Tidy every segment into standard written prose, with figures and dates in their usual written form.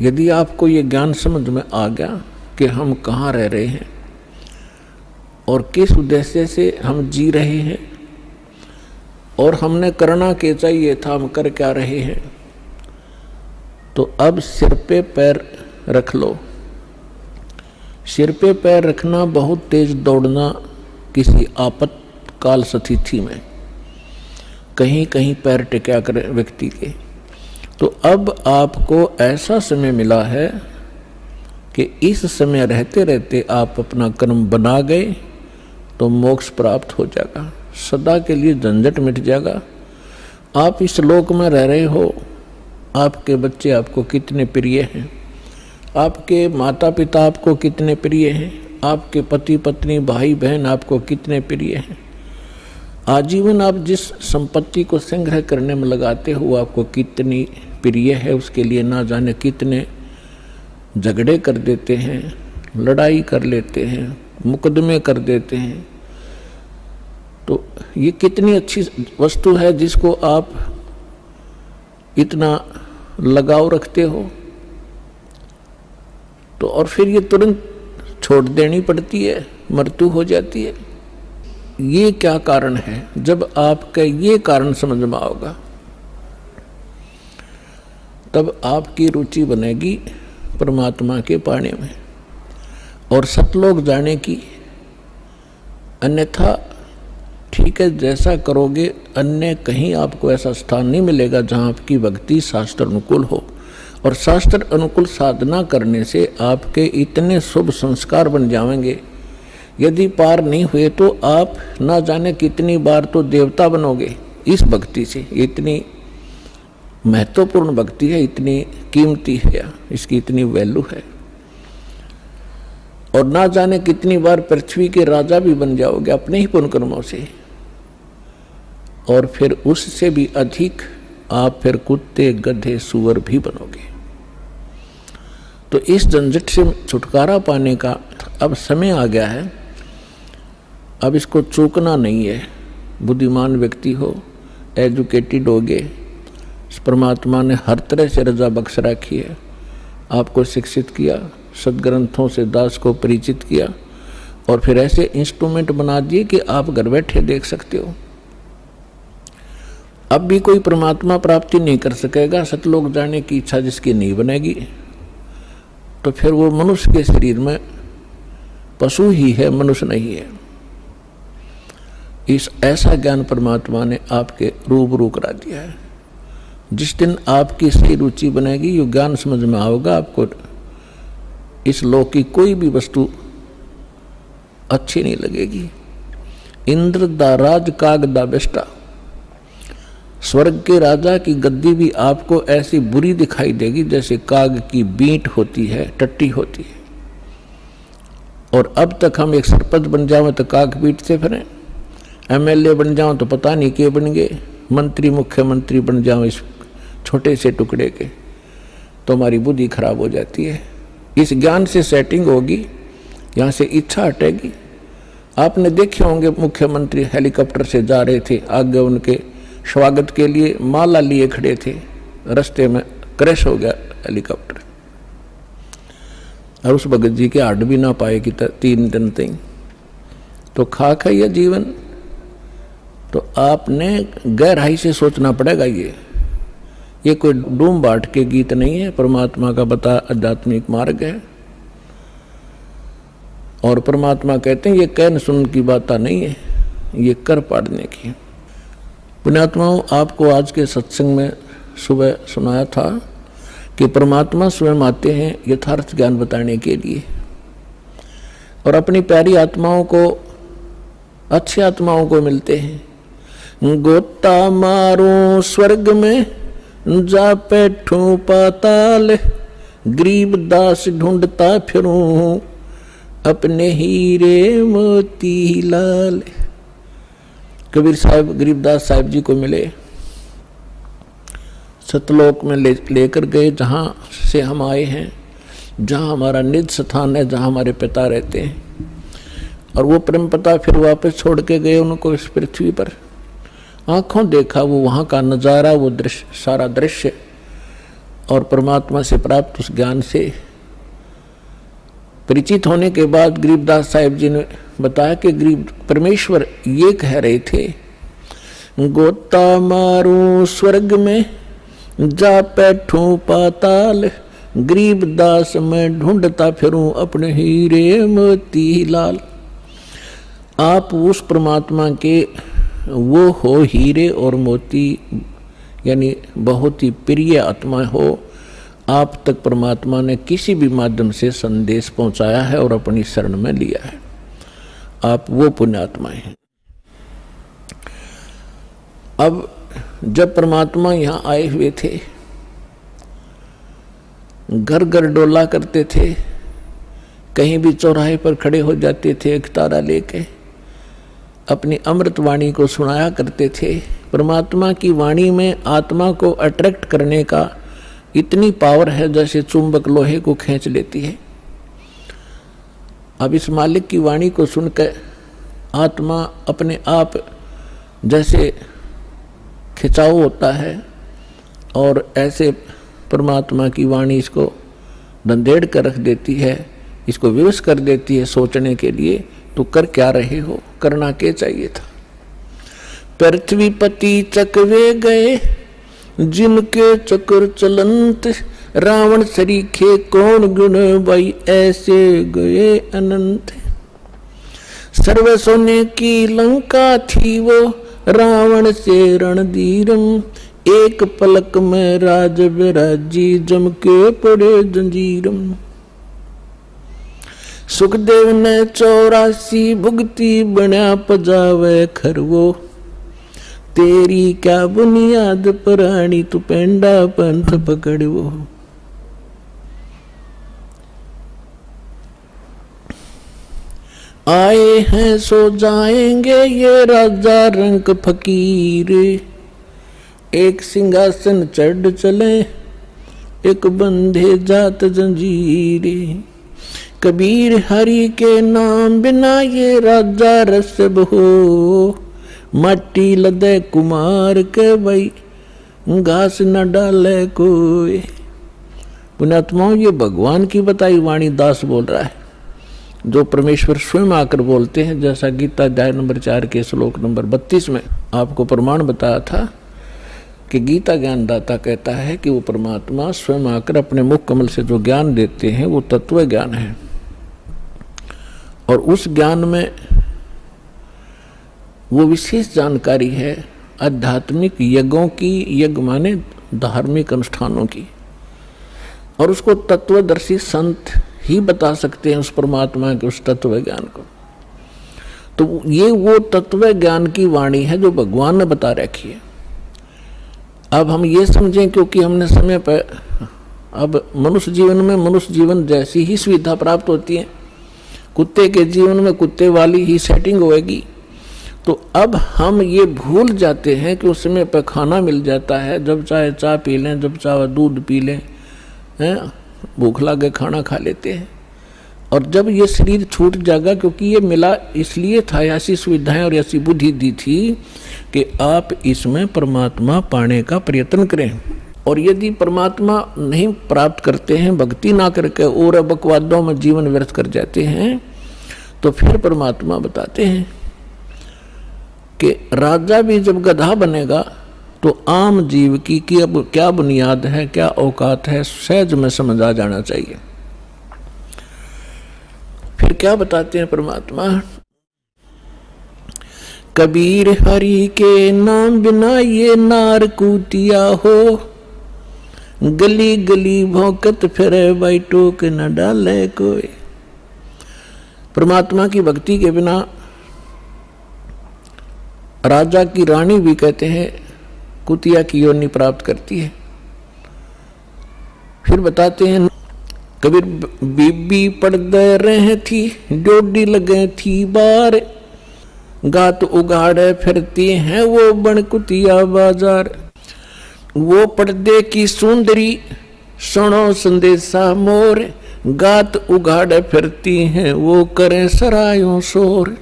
यदि आपको ये ज्ञान समझ में आ गया कि हम कहाँ रह रहे हैं और किस उद्देश्य से हम जी रहे हैं और हमने करना क्या चाहिए था, हम कर क्या रहे हैं, तो अब सिर पे पैर रख लो। सिर पे पैर रखना बहुत तेज दौड़ना किसी आपातकाल स्थिति में, कहीं कहीं पैर टिका कर व्यक्ति के। तो अब आपको ऐसा समय मिला है कि इस समय रहते रहते आप अपना कर्म बना गए तो मोक्ष प्राप्त हो जाएगा, सदा के लिए झंझट मिट जाएगा। आप इस लोक में रह रहे हो, आपके बच्चे आपको कितने प्रिय हैं, आपके माता पिता आपको कितने प्रिय हैं, आपके पति पत्नी भाई बहन आपको कितने प्रिय हैं। आजीवन आप जिस संपत्ति को संग्रह करने में लगाते हो आपको कितनी प्रिय है, उसके लिए ना जाने कितने झगड़े कर देते हैं, लड़ाई कर लेते हैं, मुकदमे कर देते हैं। तो ये कितनी अच्छी वस्तु है जिसको आप इतना लगाव रखते हो, तो और फिर ये तुरंत छोड़ देनी पड़ती है, मृत्यु हो जाती है। ये क्या कारण है? जब आपका ये कारण समझ में आओगा तब आपकी रुचि बनेगी परमात्मा के पाने में और सतलोक जाने की। अन्यथा ठीक है, जैसा करोगे अन्य कहीं आपको ऐसा स्थान नहीं मिलेगा जहाँ आपकी भक्ति शास्त्र अनुकूल हो। और शास्त्र अनुकूल साधना करने से आपके इतने शुभ संस्कार बन जाएंगे, यदि पार नहीं हुए तो आप ना जाने कितनी बार तो देवता बनोगे इस भक्ति से। इतनी महत्वपूर्ण भक्ति है, इतनी कीमती है, इसकी इतनी वैल्यू है। और ना जाने कितनी बार पृथ्वी के राजा भी बन जाओगे अपने ही पुण्य कर्मों से। और फिर उससे भी अधिक आप फिर कुत्ते गधे सूअर भी बनोगे। तो इस झंझट से छुटकारा पाने का अब समय आ गया है। अब इसको चूकना नहीं है। बुद्धिमान व्यक्ति हो, एजुकेटेड होगे, परमात्मा ने हर तरह से रजा बख्श रखी है, आपको शिक्षित किया, सदग्रंथों से दास को परिचित किया और फिर ऐसे इंस्ट्रूमेंट बना दिए कि आप घर बैठे देख सकते हो। अब भी कोई परमात्मा प्राप्ति नहीं कर सकेगा, सतलोक जाने की इच्छा जिसकी नहीं बनेगी, तो फिर वो मनुष्य के शरीर में पशु ही है, मनुष्य नहीं है। इस ऐसा ज्ञान परमात्मा ने आपके रूबरू करा दिया है। जिस दिन आपकी सही रुचि बनेगी, ये ज्ञान समझ में आओगा, आपको इस लोक की कोई भी वस्तु अच्छी नहीं लगेगी। इंद्र दा राज काग दा बेष्टा, स्वर्ग के राजा की गद्दी भी आपको ऐसी बुरी दिखाई देगी जैसे काग की बींट होती है, टट्टी होती है। और अब तक हम एक सरपंच बन जाओ तो काग पीटते फिरें, एमएलए बन जाओ तो पता नहीं के बन गए, मंत्री मुख्यमंत्री बन जाओ इस छोटे से टुकड़े के, तो हमारी बुद्धि खराब हो जाती है। इस ज्ञान से सेटिंग होगी, यहाँ से इच्छा हटेगी। आपने देखे होंगे मुख्यमंत्री हेलीकॉप्टर से जा रहे थे, आगे उनके स्वागत के लिए माला लिए खड़े थे, रास्ते में क्रैश हो गया हेलीकॉप्टर और उस भगत जी के हट भी ना पाए कि 3 दिन तक। तो खाक है यह जीवन। तो आपने गहराई से सोचना पड़ेगा। ये कोई डूम बाट के गीत नहीं है, परमात्मा का बता आध्यात्मिक मार्ग है। और परमात्मा कहते हैं ये कहन सुन की बात नहीं है, ये कर पाड़ने की। पुण्यात्माओं, आपको आज के सत्संग में सुबह सुनाया था कि परमात्मा स्वयं आते हैं यथार्थ ज्ञान बताने के लिए और अपनी प्यारी आत्माओं को, अच्छी आत्माओं को मिलते हैं। गोता मारूं स्वर्ग में जा बैठूं पाताल, गरीब दास ढूंढता फिरूं अपने हीरे मोती लाल। कबीर साहब गरीबदास साहिब जी को मिले, सतलोक में लेकर गए, जहाँ से हम आए हैं, जहाँ हमारा निज स्थान है, जहाँ हमारे पिता रहते हैं। और वो प्रेम पता फिर वापस छोड़ के गए उनको इस पृथ्वी पर। आँखों देखा वो वहाँ का नज़ारा, वो दृश्य, सारा दृश्य। और परमात्मा से प्राप्त उस ज्ञान से परिचित होने के बाद गरीबदास साहिब जी ने बताया कि गरीब परमेश्वर ये कह रहे थे, गोता मारू स्वर्ग में जा बैठूं पाताल, गरीबदास मैं ढूंढता फिरूं अपने हीरे मोती लाल। आप उस परमात्मा के वो हो हीरे और मोती, यानी बहुत ही प्रिय आत्मा हो। आप तक परमात्मा ने किसी भी माध्यम से संदेश पहुंचाया है और अपनी शरण में लिया है। आप वो पुण्यात्माएं हैं। अब जब परमात्मा यहाँ आए हुए थे, घर घर डोला करते थे, कहीं भी चौराहे पर खड़े हो जाते थे, एक तारा लेके अपनी अमृत वाणी को सुनाया करते थे। परमात्मा की वाणी में आत्मा को अट्रैक्ट करने का इतनी पावर है जैसे चुंबक लोहे को खींच लेती है। अब इस मालिक की वाणी को सुनकर आत्मा अपने आप जैसे खिंचाव होता है और ऐसे परमात्मा की वाणी इसको धंधेड़ कर रख देती है, इसको विवश कर देती है सोचने के लिए। तो कर क्या रहे हो, करना क्या चाहिए था। पृथ्वीपति चकवे गए जिनके चक्र चलंत, रावण सरीखे कौन गुण भाई ऐसे गए अनंत। सर्व सोने की लंका थी वो रावण से रणधीरम, एक पलक में राज विराजी जम के पड़े जंजीरम। सुखदेव ने 84 भुगती बना पजावे खरवो, तेरी क्या बुनियाद पुरानी तू पेंडा पंथ पकड़वो। आए हैं सो जाएंगे ये राजा रंग फकीर, एक सिंहासन चढ़ चले एक बंधे जात जंजीर। कबीर हरि के नाम बिना ये राजा रसब हो, मट्टी लदे कुमार के भाई घास न डाले कोई। पुण्यात्माओं, ये भगवान की बताई वाणी दास बोल रहा है, जो परमेश्वर स्वयं आकर बोलते हैं। जैसा गीता अध्याय नंबर 4 के श्लोक नंबर 32 में आपको प्रमाण बताया था कि गीता ज्ञानदाता कहता है कि वो परमात्मा स्वयं आकर अपने मुख कमल से जो ज्ञान देते हैं वो तत्व ज्ञान है। और उस ज्ञान में वो विशेष जानकारी है आध्यात्मिक यज्ञों की, यज्ञ माने धार्मिक अनुष्ठानों की, और उसको तत्वदर्शी संत ही बता सकते हैं उस परमात्मा के उस तत्व ज्ञान को। तो ये वो तत्व ज्ञान की वाणी है जो भगवान ने बता रखी है। अब हम ये समझें क्योंकि हमने समय पर, अब मनुष्य जीवन में मनुष्य जीवन जैसी ही सुविधा प्राप्त होती है, कुत्ते के जीवन में कुत्ते वाली ही सेटिंग होएगी। तो अब हम ये भूल जाते हैं कि उस समय पर खाना मिल जाता है, जब चाहे चाय पी लें, जब चाहे दूध पी लें, हैं, भूख लगे खाना खा लेते हैं। और जब ये शरीर छूट जाएगा, क्योंकि ये मिला इसलिए था, ऐसी सुविधाएं और ऐसी बुद्धि दी थी कि आप इसमें परमात्मा पाने का प्रयत्न करें। और यदि परमात्मा नहीं प्राप्त करते हैं, भक्ति ना करके और बकवादों में जीवन व्यर्थ कर जाते हैं, तो फिर परमात्मा बताते हैं कि राजा भी जब गधा बनेगा तो आम जीव की अब क्या बुनियाद है, क्या औकात है, सहज में समझ आ जाना चाहिए। फिर क्या बताते हैं परमात्मा, कबीर हरि के नाम बिना ये नार कूतिया हो, गली गली भौंकत फिरे भाई टोक न डाले कोई। परमात्मा की भक्ति के बिना राजा की रानी भी कहते हैं कुतिया की योनि प्राप्त करती है। फिर बताते हैं कबीर बीबी पड़दे रहे थी, डोडी लगे थी बार, गात उगाड़े फिरती हैं वो बन कुतिया बाजार। वो पर्दे की सुंदरी सुनो संदेशा मोर, गात उगाड़े फिरती हैं वो करें सरायों शोर।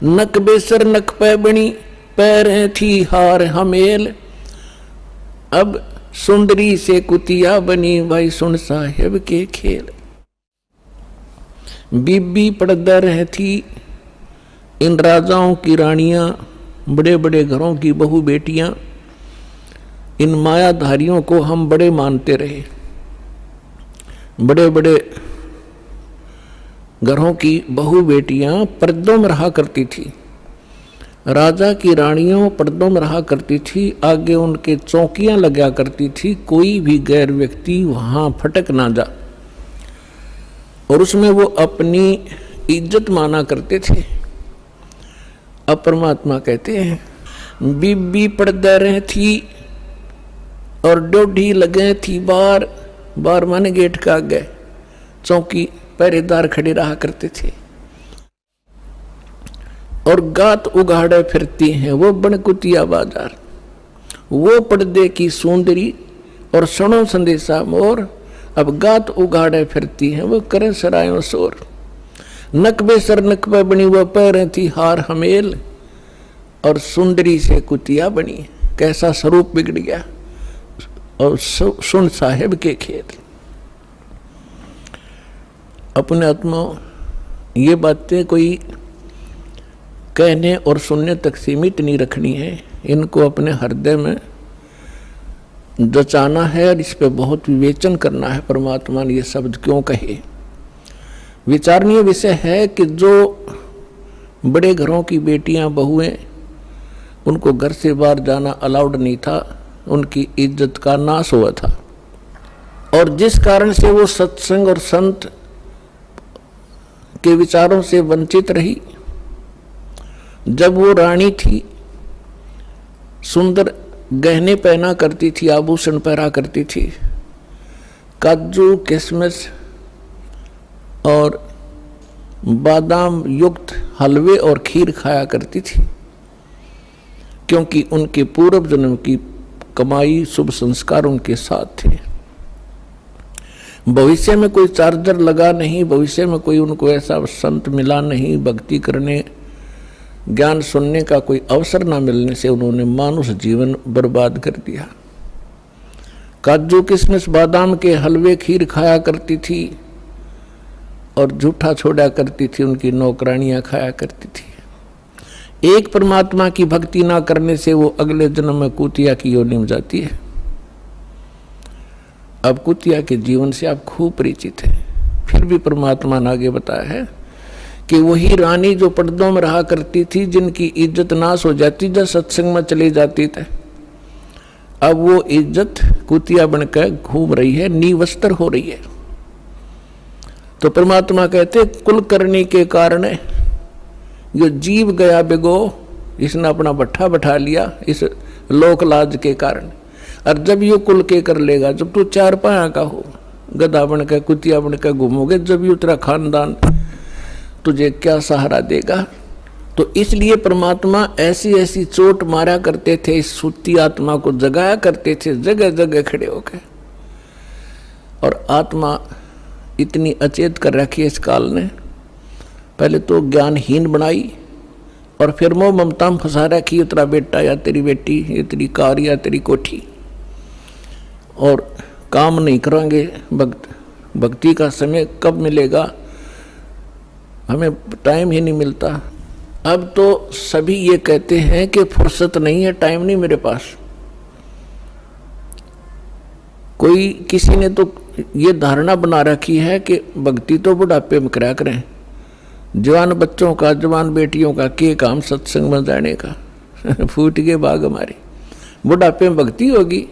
नक बेसर नक पे बनी पैरें थी हार हमेल। अब सुंदरी से कुतिया बनी, भाई सुन साहेब के खेल। बीबी पड़दा रहती, इन राजाओं की रानियां, बड़े बड़े घरों की बहू बेटियां, इन मायाधारियों को हम बड़े मानते रहे। बड़े बड़े घरों की बहू बेटियां पर्दों में रहा करती थी, राजा की रानियों पर्दों में रहा करती थी, आगे उनके चौकियां लगा करती थी, कोई भी गैर व्यक्ति वहां फटक ना जा, और उसमें वो अपनी इज्जत माना करते थे। अब परमात्मा कहते हैं बीबी पर्दा रह थी और डोढ़ी लगे थी बार, बार माने गेट का आगे चौकी पहरेदार खड़े रहा करते थे, और गात उगाड़े फिरती हैं वो बनकुतिया बाजार, वो पर्दे की सुंदरी और सणो संदेशा मोर, अब गात उगाड़े फिरती हैं वो करे सरायों शोर। नकबे सर नकबे बनी वो पैरें थी हार हमेल, और सुंदरी से कुतिया बनी, कैसा स्वरूप बिगड़ गया, और सुन साहेब के खेल। अपने आत्मा ये बातें कोई कहने और सुनने तक सीमित नहीं रखनी है, इनको अपने हृदय में जचाना है और इस पे बहुत विवेचन करना है। परमात्मा ने ये शब्द क्यों कहे? विचारणीय विषय है कि जो बड़े घरों की बेटियां बहुएं, उनको घर से बाहर जाना अलाउड नहीं था, उनकी इज्जत का नाश हुआ था, और जिस कारण से वो सत्संग और संत के विचारों से वंचित रही। जब वो रानी थी, सुंदर गहने पहना करती थी, आभूषण पहना करती थी, काजू किशमिश और बादाम युक्त हलवे और खीर खाया करती थी, क्योंकि उनके पूर्व जन्म की कमाई शुभ संस्कार उनके साथ थे। भविष्य में कोई चार्जर लगा नहीं, भविष्य में कोई उनको ऐसा संत मिला नहीं, भक्ति करने ज्ञान सुनने का कोई अवसर ना मिलने से उन्होंने मानुष जीवन बर्बाद कर दिया। काजू किशमिश बादाम के हलवे खीर खाया करती थी और झूठा छोड़ा करती थी, उनकी नौकरानियां खाया करती थी। एक परमात्मा की भक्ति ना करने से वो अगले जन्म में कुतिया की योनि में जाती है। अब कुतिया के जीवन से आप खूब परिचित हैं, फिर भी परमात्मा ने आगे बताया है कि वही रानी जो पर्दों में रहा करती थी, जिनकी इज्जत नाश हो जाती जब सत्संग में चली जाती थी, अब वो इज्जत कुतिया बनकर घूम रही है, निवस्त्र हो रही है। तो परमात्मा कहते कुल करने के कारण जो जीव गया बिगो, इसने अपना भट्ठा बैठा लिया इस लोक लाज के कारण। और जब ये कुल के कर लेगा, जब तू चार पाया का हो, गधा बनकर कुतिया बनकर घूमोगे, जब ये तेरा खानदान तुझे क्या सहारा देगा। तो इसलिए परमात्मा ऐसी ऐसी चोट मारा करते थे, इस सुती आत्मा को जगाया करते थे जगह जगह खड़े होकर। और आत्मा इतनी अचेत कर रखी है इस काल ने, पहले तो ज्ञानहीन बनाई और फिर मोह ममता में फंसा रखी, तेरा बेटा या तेरी बेटी, ये तेरी कार या तेरी कोठी, और काम नहीं करेंगे। भक्ति का समय कब मिलेगा, हमें टाइम ही नहीं मिलता। अब तो सभी ये कहते हैं कि फुर्सत नहीं है, टाइम नहीं मेरे पास। कोई किसी ने तो ये धारणा बना रखी है कि भक्ति तो बुढ़ापे में करा करें, जवान बच्चों का, जवान बेटियों का के काम सत्संग में जाने का। फूट गए बाग हमारे, बुढ़ापे में भक्ति होगी।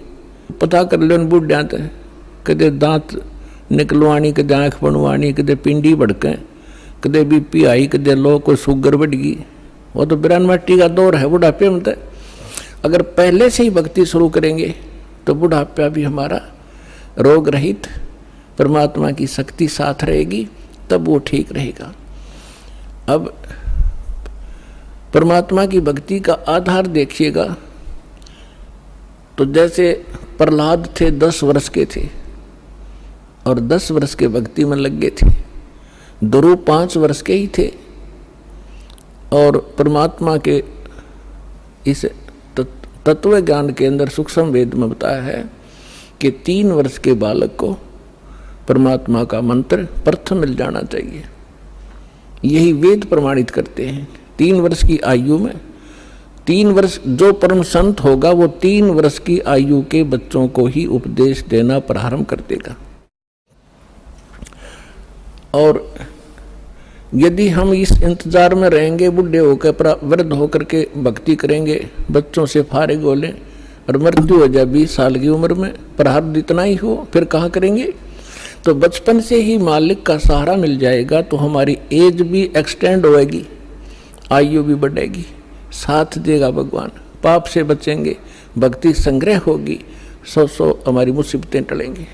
पता कर लो बुढ़िया तो कदे दांत निकलवानी, कदे आँख बनवानी, कदे पिंडी भड़के, कदे बीपी आई, कदे लो कोई शुगर बढ़ गई। वो तो बिरान मट्टी का दौर है बुढ़ापे में। तो अगर पहले से ही भक्ति शुरू करेंगे तो बुढ़ापा भी हमारा रोग रहित, परमात्मा की शक्ति साथ रहेगी, तब वो ठीक रहेगा। अब परमात्मा की भक्ति का आधार देखिएगा, तो जैसे प्रहलाद थे 10 वर्ष के थे और 10 वर्ष के भक्ति में लग गए थे। ध्रुव 5 वर्ष के ही थे और परमात्मा के इस तत्व ज्ञान के अंदर सूक्ष्म वेद में बताया है कि 3 वर्ष के बालक को परमात्मा का मंत्र प्रथम मिल जाना चाहिए। यही वेद प्रमाणित करते हैं। 3 वर्ष की आयु में 3 वर्ष जो परम संत होगा वो 3 वर्ष की आयु के बच्चों को ही उपदेश देना प्रारंभ कर देगा। और यदि हम इस इंतजार में रहेंगे, बुढ़े होकर वृद्ध होकर के भक्ति करेंगे, बच्चों से फारिग हो लें और मृत्यु हो जाए 20 साल की उम्र में, प्रारब्ध इतना ही हो, फिर कहाँ करेंगे? तो बचपन से ही मालिक का सहारा मिल जाएगा तो हमारी एज भी एक्सटेंड होएगी, आयु भी बढ़ेगी, साथ देगा भगवान, पाप से बचेंगे, भक्ति संग्रह होगी, 100 हमारी मुसीबतें टलेंगी।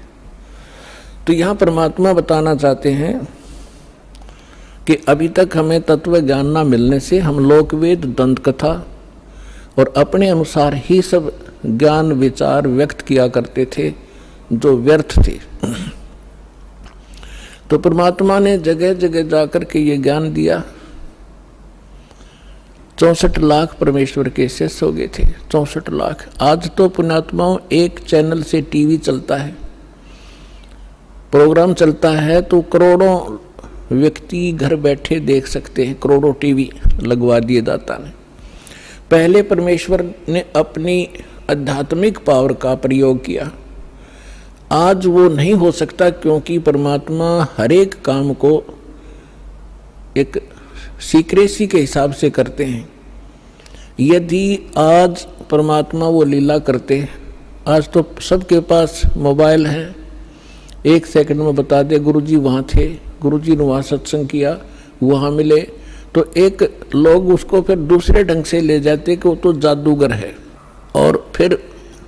तो यहाँ परमात्मा बताना चाहते हैं कि अभी तक हमें तत्व ज्ञान ना मिलने से हम लोकवेद, दंत कथा और अपने अनुसार ही सब ज्ञान विचार व्यक्त किया करते थे जो व्यर्थ थे। तो परमात्मा ने जगह जगह जाकर के ये ज्ञान दिया। 64 लाख परमेश्वर के शिष्य हो गए थे, 64 लाख। आज तो पुण्यात्माओं एक चैनल से टीवी चलता है, प्रोग्राम चलता है तो करोड़ों व्यक्ति घर बैठे देख सकते हैं, करोड़ों टीवी लगवा दिए दाता ने। पहले परमेश्वर ने अपनी आध्यात्मिक पावर का प्रयोग किया, आज वो नहीं हो सकता क्योंकि परमात्मा हर एक काम को एक सीक्रेसी के हिसाब से करते हैं। यदि आज परमात्मा वो लीला करते, आज तो सबके पास मोबाइल है, 1 सेकंड में बता दे गुरुजी वहाँ थे, गुरुजी ने वहाँ सत्संग किया, वहाँ मिले, तो एक लोग उसको फिर दूसरे ढंग से ले जाते कि वो तो जादूगर है और फिर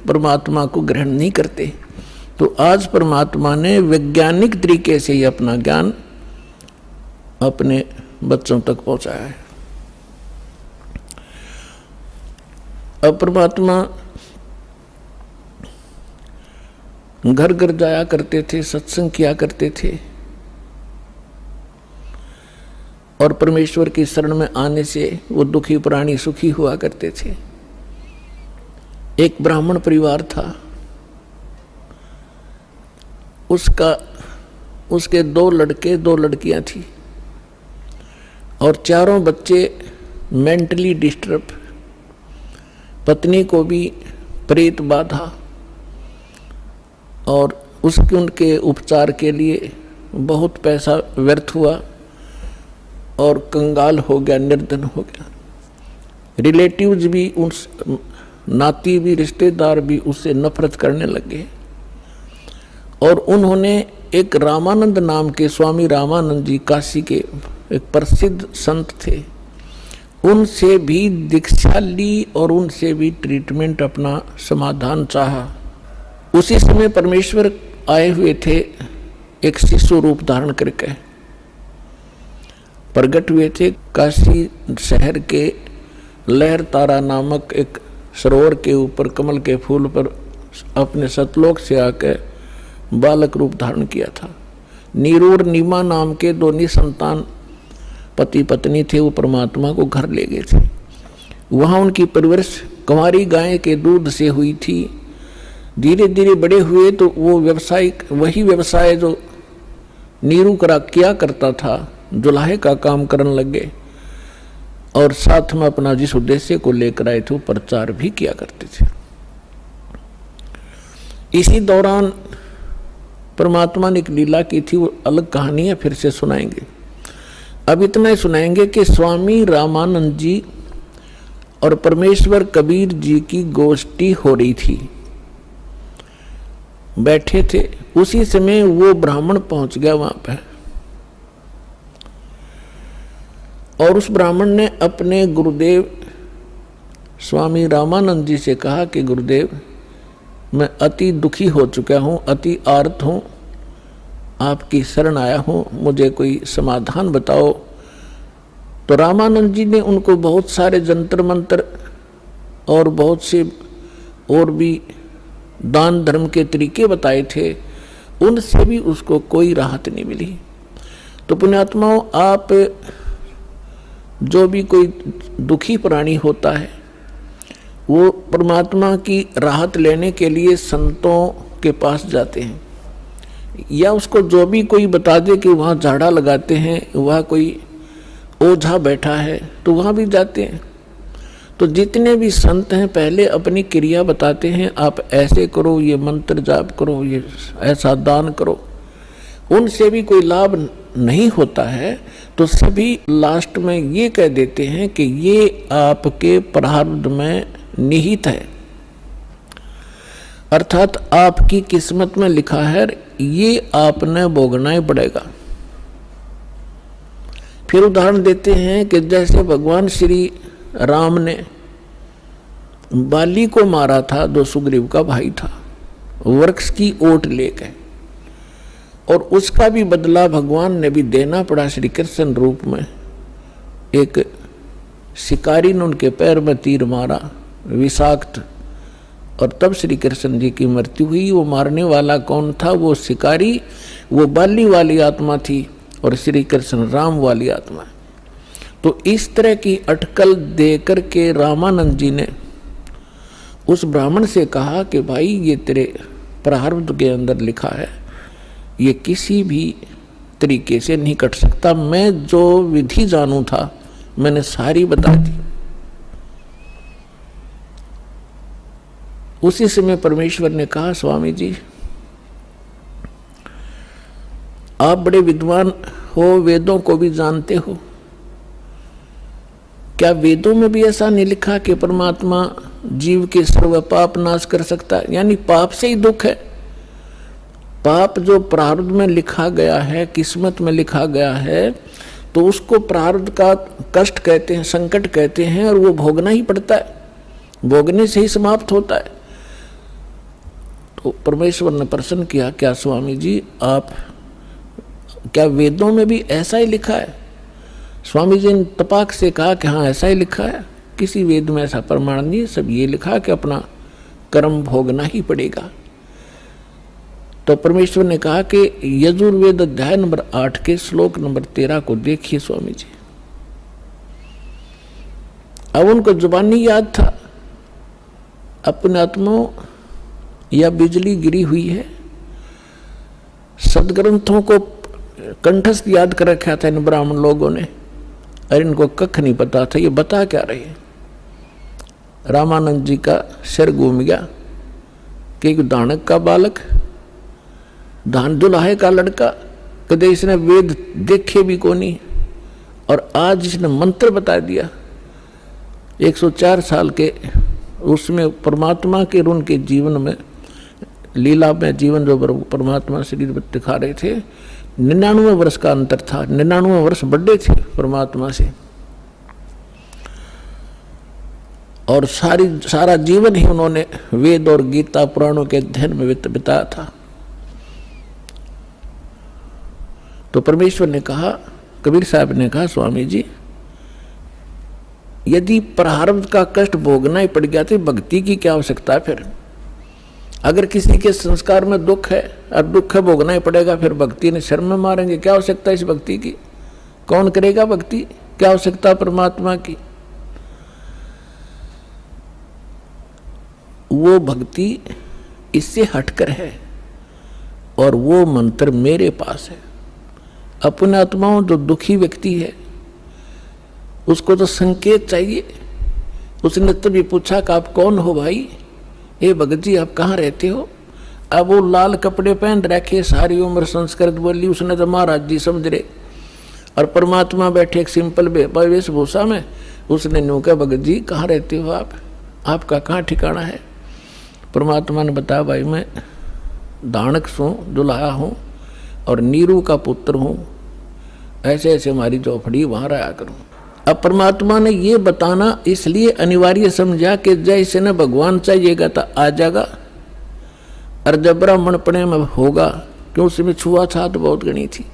परमात्मा को ग्रहण नहीं करते। तो आज परमात्मा ने वैज्ञानिक तरीके से ही अपना ज्ञान अपने बच्चों तक पहुँचाया है। अब परमात्मा घर घर जाया करते थे, सत्संग किया करते थे और परमेश्वर की शरण में आने से वो दुखी प्राणी सुखी हुआ करते थे। एक ब्राह्मण परिवार था, उसके 2 लड़के 2 लड़कियां थी और चारों बच्चे मेंटली डिस्टर्ब, पत्नी को भी प्रेत बाधा और उनके उपचार के लिए बहुत पैसा व्यर्थ हुआ और कंगाल हो गया, निर्धन हो गया। रिलेटिव्स भी, उस नाती भी, रिश्तेदार भी उससे नफरत करने लगे और उन्होंने एक रामानंद नाम के, स्वामी रामानंद जी काशी के एक प्रसिद्ध संत थे, उनसे भी दीक्षा ली और उनसे भी ट्रीटमेंट, अपना समाधान चाहा। उसी समय परमेश्वर आए हुए थे, एक शिशु रूप धारण करके प्रकट हुए थे। काशी शहर के लहर तारा नामक एक सरोवर के ऊपर कमल के फूल पर अपने सतलोक से आकर बालक रूप धारण किया था। नीरू और नीमा नाम के 2 निसंतान पति पत्नी थे, वो परमात्मा को घर ले गए थे। वहाँ उनकी परवरिश कुंवारी गाय के दूध से हुई थी। धीरे धीरे बड़े हुए तो वो वही व्यवसाय जो नीरू किया करता था, जुलाहे का काम करने लगे और साथ में अपना जिस उद्देश्य को लेकर आए थे वो प्रचार भी किया करते थे। इसी दौरान परमात्मा ने एक लीला की थी, वो अलग कहानी है, फिर से सुनाएंगे। अब इतना ही सुनाएंगे कि स्वामी रामानंद जी और परमेश्वर कबीर जी की गोष्ठी हो रही थी, बैठे थे। उसी समय वो ब्राह्मण पहुंच गया वहां पे और उस ब्राह्मण ने अपने गुरुदेव स्वामी रामानंद जी से कहा कि गुरुदेव, मैं अति दुखी हो चुका हूँ, अति आर्त हूँ, आपकी शरण आया हूँ, मुझे कोई समाधान बताओ। तो रामानंद जी ने उनको बहुत सारे जंतर मंत्र और बहुत से और भी दान धर्म के तरीके बताए थे, उनसे भी उसको कोई राहत नहीं मिली। तो पुण्यात्माओं, आप जो भी कोई दुखी प्राणी होता है वो परमात्मा की राहत लेने के लिए संतों के पास जाते हैं, या उसको जो भी कोई बता दे कि वहाँ झाड़ा लगाते हैं, वहाँ कोई ओझा बैठा है, तो वहाँ भी जाते हैं। तो जितने भी संत हैं पहले अपनी क्रिया बताते हैं, आप ऐसे करो, ये मंत्र जाप करो, ये ऐसा दान करो। उनसे भी कोई लाभ नहीं होता है तो सभी लास्ट में ये कह देते हैं कि ये आपके प्रारब्ध में निहित है, अर्थात आपकी किस्मत में लिखा है, ये आपने भोगना ही पड़ेगा। फिर उदाहरण देते हैं कि जैसे भगवान श्री राम ने बाली को मारा था, जो सुग्रीव का भाई था, वृक्ष की ओट लेकर, और उसका भी बदला भगवान ने भी देना पड़ा श्री कृष्ण रूप में। एक शिकारी ने उनके पैर में तीर मारा विषाक्त, और तब श्री कृष्ण जी की मृत्यु हुई। वो मारने वाला कौन था? वो शिकारी, वो बाली वाली आत्मा थी, और श्री कृष्ण राम वाली आत्मा। तो इस तरह की अटकल दे करके रामानंद जी ने उस ब्राह्मण से कहा कि भाई ये तेरे प्रारब्ध के अंदर लिखा है, ये किसी भी तरीके से नहीं कट सकता। मैं जो विधि जानू था मैंने सारी बता दी। उसी समय परमेश्वर ने कहा, स्वामी जी आप बड़े विद्वान हो, वेदों को भी जानते हो, क्या वेदों में भी ऐसा नहीं लिखा कि परमात्मा जीव के सर्व पाप नाश कर सकता है? यानी पाप से ही दुख है। पाप जो प्रारब्ध में लिखा गया है, किस्मत में लिखा गया है, तो उसको प्रारब्ध का कष्ट कहते हैं, संकट कहते हैं, और वो भोगना ही पड़ता है, भोगने से ही समाप्त होता है। तो परमेश्वर ने प्रश्न किया, क्या स्वामी जी आप, क्या वेदों में भी ऐसा ही लिखा है? स्वामी जी ने तपाक से कहा कि हाँ ऐसा ही लिखा है, किसी वेद में ऐसा प्रमाण नहीं है, सब ये लिखा कि अपना कर्म भोगना ही पड़ेगा। तो परमेश्वर ने कहा कि यजुर्वेद अध्याय नंबर 8 के श्लोक नंबर 13 को देखिए स्वामी जी। अब उनको जुबानी याद था, अपने आत्माओं या बिजली गिरी हुई है, सदग्रंथों को कंठस्थ याद कर रखा था इन ब्राह्मण लोगों ने, और इनको कख नहीं पता था ये बता क्या रहे हैं। रामानंद जी का सिर घूम गया कि एक दानक का बालक, धान दुलाहे का लड़का, कदे इसने वेद देखे भी को नहीं, और आज इसने मंत्र बता दिया। 104 साल के उसमें परमात्मा के उनके जीवन में, लीला में जीवन जो परमात्मा शरीर में दिखा रहे थे, 99 वर्ष का अंतर था, 99 वर्ष बड़े थे परमात्मा से, और सारा जीवन ही उन्होंने वेद और गीता पुराणों के अध्ययन में बिताया था। तो परमेश्वर ने कहा, कबीर साहब ने कहा, स्वामी जी यदि प्रारब्ध का कष्ट भोगना ही पड़ गया तो भक्ति की क्या आवश्यकता है? फिर अगर किसी के संस्कार में दुख है और दुख है भोगना ही पड़ेगा, फिर भक्ति ने शर्म में मारेंगे, क्या आवश्यकता है इस भक्ति की? कौन करेगा भक्ति? क्या आवश्यकता परमात्मा की? वो भक्ति इससे हटकर है, और वो मंत्र मेरे पास है। अपने आत्माओं जो दुखी व्यक्ति है उसको तो संकेत चाहिए। उसने तभी पूछा कि आप कौन हो भाई? ए भगत जी आप कहाँ रहते हो? अब वो लाल कपड़े पहन रखे, सारी उम्र संस्कृत बोली, उसने तो महाराज जी समझ रहे, और परमात्मा बैठे एक सिंपल वेशभूषा में। उसने न्यू कहा, भगत जी कहाँ रहते हो आप, आपका कहाँ ठिकाना है? परमात्मा ने बताया, भाई मैं दानक हूँ, दुल्हा हूँ, और नीरू का पुत्र हूँ, ऐसे ऐसे हमारी चौपड़ी वहाँ रहा करूँ। अब परमात्मा ने ये बताना इसलिए अनिवार्य समझा कि जैसे न भगवान चाहिएगा तो आ जाएगा, और जब ब्राह्मण पने में होगा, क्यों उसमें छुआछात बहुत गणी थी,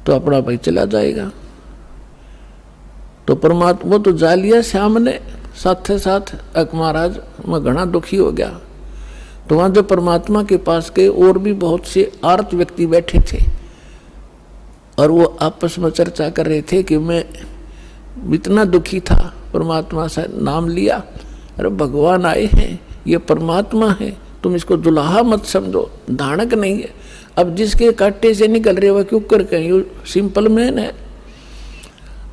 तो अपना भाई चला जाएगा। तो परमात्मा तो जा लिया श्याम ने साथ साथ, अक महाराज मैं घना दुखी हो गया। तो वहाँ जब परमात्मा के पास गए, और भी बहुत से आर्त व्यक्ति बैठे थे, और वो आपस में चर्चा कर रहे थे कि मैं इतना दुखी था, परमात्मा से नाम लिया, अरे भगवान आए हैं, ये परमात्मा है, तुम इसको दुल्हा मत समझो, धानक नहीं है। अब जिसके कांटे से निकल रहे वह क्यों कर कहीं सिंपल मैन है।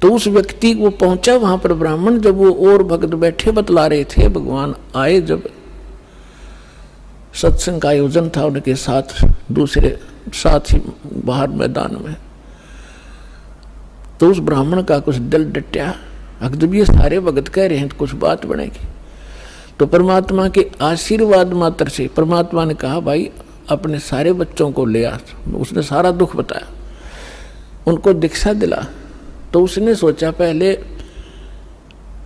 तो उस व्यक्ति वो पहुंचा वहां पर ब्राह्मण, जब वो और भक्त बैठे बतला रहे थे, भगवान आए, जब सत्संग का आयोजन था उनके साथ दूसरे साथी बाहर मैदान में, तो उस ब्राह्मण का कुछ दिल डटा। जब ये सारे भगत कह रहे हैं तो कुछ बात बनेगी। तो परमात्मा के आशीर्वाद मात्र से परमात्मा ने कहा भाई अपने सारे बच्चों को ले आ। उसने सारा दुख बताया, उनको दीक्षा दिला। तो उसने सोचा पहले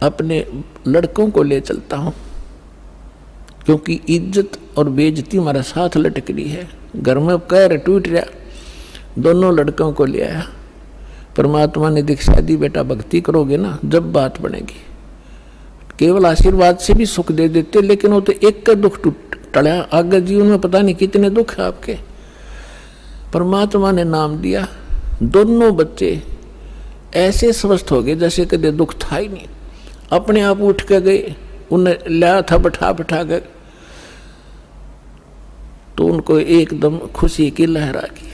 अपने लड़कों को ले चलता हूँ, क्योंकि इज्जत और बेइज्जती हमारा साथ लटक रही है। घर में कह टूट रहा, दोनों लड़कों को ले आया। परमात्मा ने दीक्षा दी, बेटा भक्ति करोगे ना जब बात बनेगी। केवल आशीर्वाद से भी सुख दे देते, लेकिन वो तो एक का दुख टला, आगे जीवन में पता नहीं कितने दुख है आपके। परमात्मा ने नाम दिया, दोनों बच्चे ऐसे स्वस्थ हो गए जैसे कदे दुख था ही नहीं। अपने आप उठ के गए, उन्हें लाया था बैठा बैठा कर, तो उनको एकदम खुशी की लहर आ गई।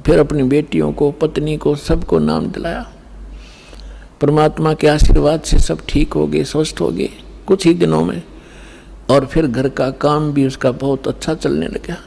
फिर अपनी बेटियों को, पत्नी को, सबको नाम दिलाया। परमात्मा के आशीर्वाद से सब ठीक हो गए, स्वस्थ हो गए कुछ ही दिनों में। और फिर घर का काम भी उसका बहुत अच्छा चलने लगा।